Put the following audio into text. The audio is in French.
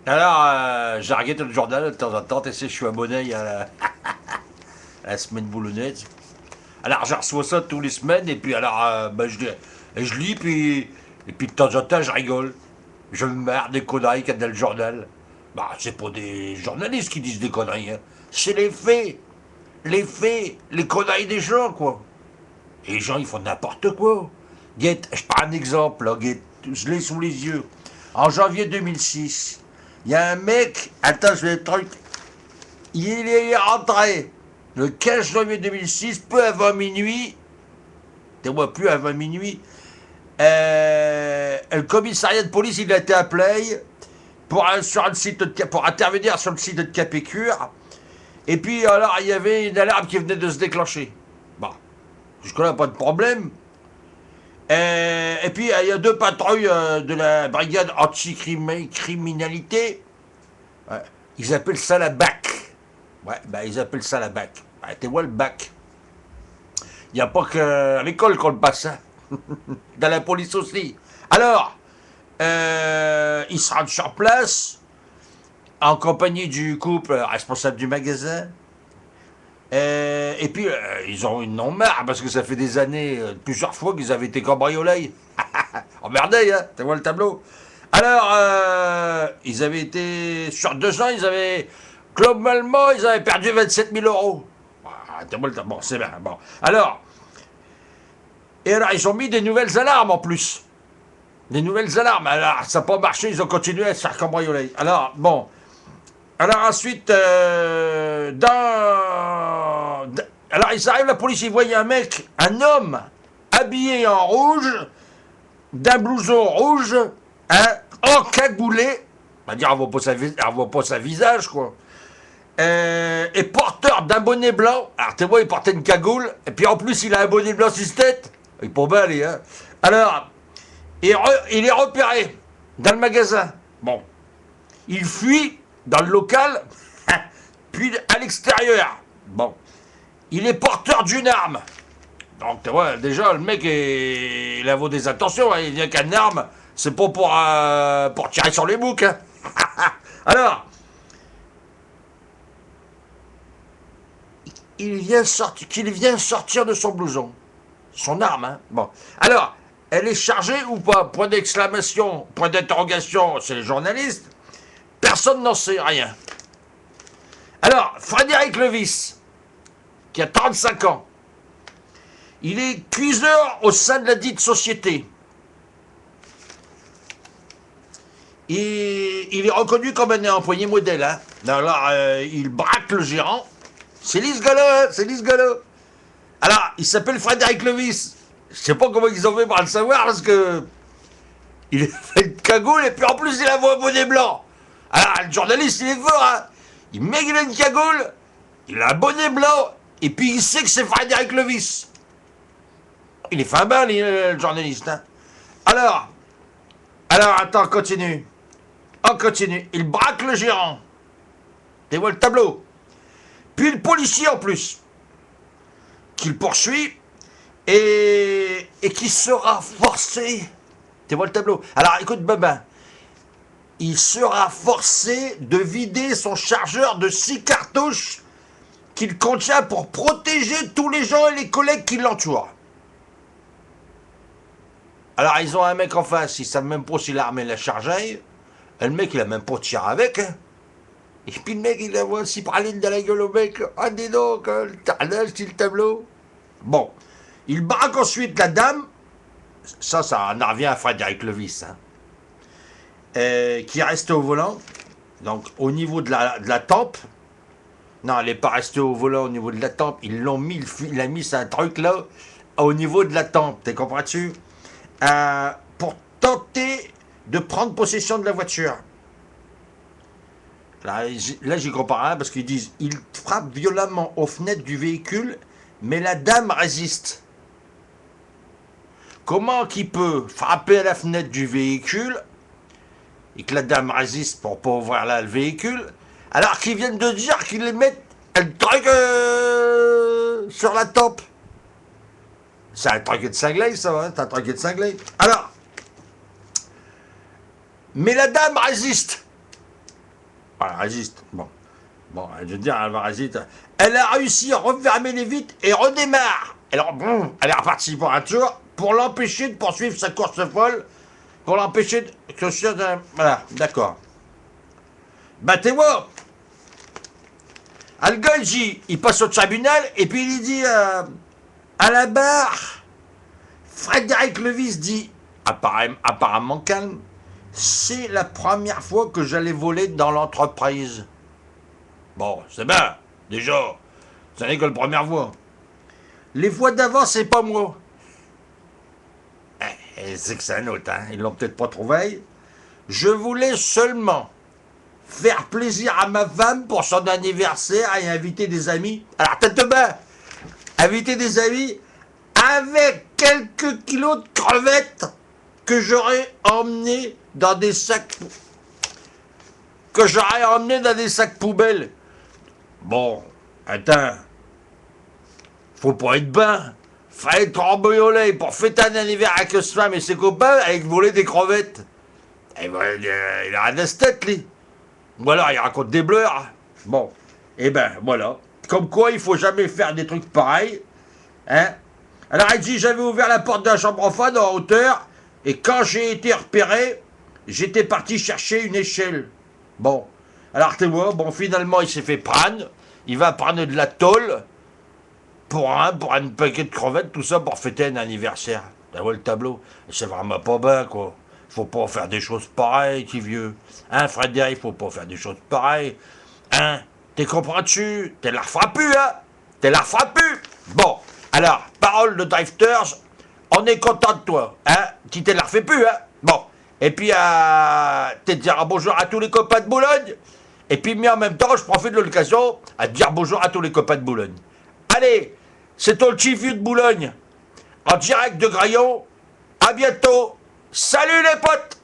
Alors, j'ai regardé le journal de temps en temps, tu sais, je suis abonné à la semaine boulonnaise. Alors, je reçois ça tous les semaines, et puis alors, je lis, et puis de temps en temps, je rigole. Je me marre des conneries qu'il y a dans le journal. Bah, c'est pas des journalistes qui disent des conneries, hein. C'est les conneries des gens, quoi. Et les gens, ils font n'importe quoi. Guette, je prends un exemple, là, Guette, je l'ai sous les yeux. En janvier 2006, il y a un mec, attends, je vais le truc, il est rentré le 15 janvier 2006, peu avant minuit, tu vois, plus avant minuit, le commissariat de police, il a été appelé sur un site pour intervenir sur le site de Capécure. Et puis, alors, il y avait une alarme qui venait de se déclencher. Bon, jusque-là, pas de problème. Et puis, il y a deux patrouilles de la brigade anti-criminalité. Ouais, ils appellent ça la BAC. Ouais, ben, ils appellent ça la BAC. Ouais, t'es vois le BAC. Il n'y a pas qu'à l'école qu'on le passe, hein. Dans la police aussi. Alors, ils se rendent sur place, en compagnie du couple responsable du magasin. Et puis, ils ont une non marre, parce que ça fait des années, plusieurs fois qu'ils avaient été cambriolés. Emmerdés, hein, tu vois le tableau. Alors, ils avaient été, sur 2 ans, globalement, ils avaient perdu 27 000 euros. Ah, bon, c'est bien, bon. Alors, et alors, ils ont mis des nouvelles alarmes en plus. Des nouvelles alarmes. Alors, ça n'a pas marché, ils ont continué à se faire cambrioler. Alors, bon. Alors, ensuite, alors, ils arrivent, la police, ils voient un mec, un homme, habillé en rouge, d'un blouson rouge, hein, encagoulé, on va dire, on voit pas sa visage, quoi, et porteur d'un bonnet blanc. Alors, tu vois, il portait une cagoule, et puis en plus, il a un bonnet blanc sur sa tête. Il est pas mal, hein. Alors, il est repéré dans le magasin. Bon, il fuit dans le local, puis à l'extérieur. Bon, il est porteur d'une arme. Donc, tu vois, déjà, le mec, il a vaut des intentions, hein. Il vient qu'à une arme, c'est pas pour tirer sur les boucs, hein. Alors, qu'il vient sortir de son blouson. Son arme, hein. Bon. Alors, elle est chargée ou pas? Point d'exclamation, point d'interrogation, c'est les journalistes. Personne n'en sait rien. Alors, Frédéric Levis, qui a 35 ans, il est cuiseur au sein de la dite société. Il est reconnu comme un employé modèle, hein. Alors, il braque le gérant. C'est lui ce gars-là, hein, c'est lui ce gars-là. Alors, il s'appelle Frédéric Levis. Je sais pas comment ils ont fait pour le savoir, parce que il a fait une cagoule, et puis en plus, il a un bonnet blanc. Alors, le journaliste, il est fort, hein. Il met qu'il a une cagoule, il a un bonnet blanc, et puis il sait que c'est Frédéric Levis. Il est fin bain, le journaliste, hein. Alors, attends, on continue. On continue. Il braque le gérant. Tu vois le tableau. Puis le policier en plus, qui le poursuit, et qui sera forcé. Tu vois le tableau. Alors, écoute, Babin. Il sera forcé de vider son chargeur de 6 cartouches qu'il contient pour protéger tous les gens et les collègues qui l'entourent. Alors, ils ont un mec en face, ils savent même pas si l'arme l'a chargé. Le mec, il a même pas tiré avec, hein. Et puis le mec, il a voit si praline dans la gueule au mec. Ah, dis donc, le tarnage, c'est le tableau. Bon. Il braque ensuite la dame. Ça en revient à Frédéric Levis, hein. Qui est resté au volant. Donc, au niveau de la tempe. Non, elle n'est pas restée au volant au niveau de la tempe. Ils l'ont mis, il a mis un truc là, au niveau de la tempe. T'es comprends-tu? Pour tenter de prendre possession de la voiture. Là j'y comprends rien parce qu'ils disent il frappe violemment aux fenêtres du véhicule, mais la dame résiste. Comment qu'il peut frapper à la fenêtre du véhicule et que la dame résiste pour pas ouvrir là le véhicule, alors qu'ils viennent de dire qu'ils les mettent le truc sur la tempe? C'est un truc de cinglé, ça, hein? C'est un truc de cinglé. Alors, mais la dame résiste. Elle résiste. Bon. Bon, je veux dire, elle va résister. Elle a réussi à refermer les vitres et redémarre. Alors, bon, elle est repartie pour un tour pour l'empêcher de poursuivre sa course folle. Pour l'empêcher de... Voilà, d'accord. Battez-moi. Le gars, il passe au tribunal et puis il dit à la barre. Frédéric Levis dit, apparemment calme, c'est la première fois que j'allais voler dans l'entreprise. Bon, c'est bien, déjà, ça n'est que la première fois. Les fois d'avant, c'est pas moi. C'est que c'est un autre, hein. Ils l'ont peut-être pas trouvé. Je voulais seulement faire plaisir à ma femme pour son anniversaire et inviter des amis. Alors, tête bas, inviter des amis avec quelques kilos de crevettes que j'aurais emmené dans des sacs poubelles. Bon, attends, faut pas être ben. Fallait être cambriolé pour fêter un anniversaire avec sa femme et ses copains avec voler des crevettes. Et ben, il a rien à cette tête, lui. Ou alors il raconte des bleurs. Bon, et ben voilà. Comme quoi, il faut jamais faire des trucs pareils. Hein? Alors il dit, j'avais ouvert la porte de la chambre froide en hauteur, et quand j'ai été repéré, j'étais parti chercher une échelle. Bon, alors tu vois, bon, finalement il s'est fait prendre, il va prendre de la tôle, pour un paquet de crevettes, tout ça pour fêter un anniversaire. T'as vu le tableau? C'est vraiment pas bien, quoi. Faut pas faire des choses pareilles, petit vieux. Hein, Frédéric, faut pas faire des choses pareilles. Hein? T'es comprends-tu? T'es la referas plus, hein? T'es la referas plus! Bon, alors, parole de Drifters, on est content de toi, hein? Tu t'es la refais plus, hein? Bon, et puis, t'es de dire bonjour à tous les copains de Boulogne. Et puis, mais en même temps, je profite de l'occasion à dire bonjour à tous les copains de Boulogne. Allez, c'est ton petit vieux de Boulogne, en direct de Graillon. À bientôt. Salut les potes!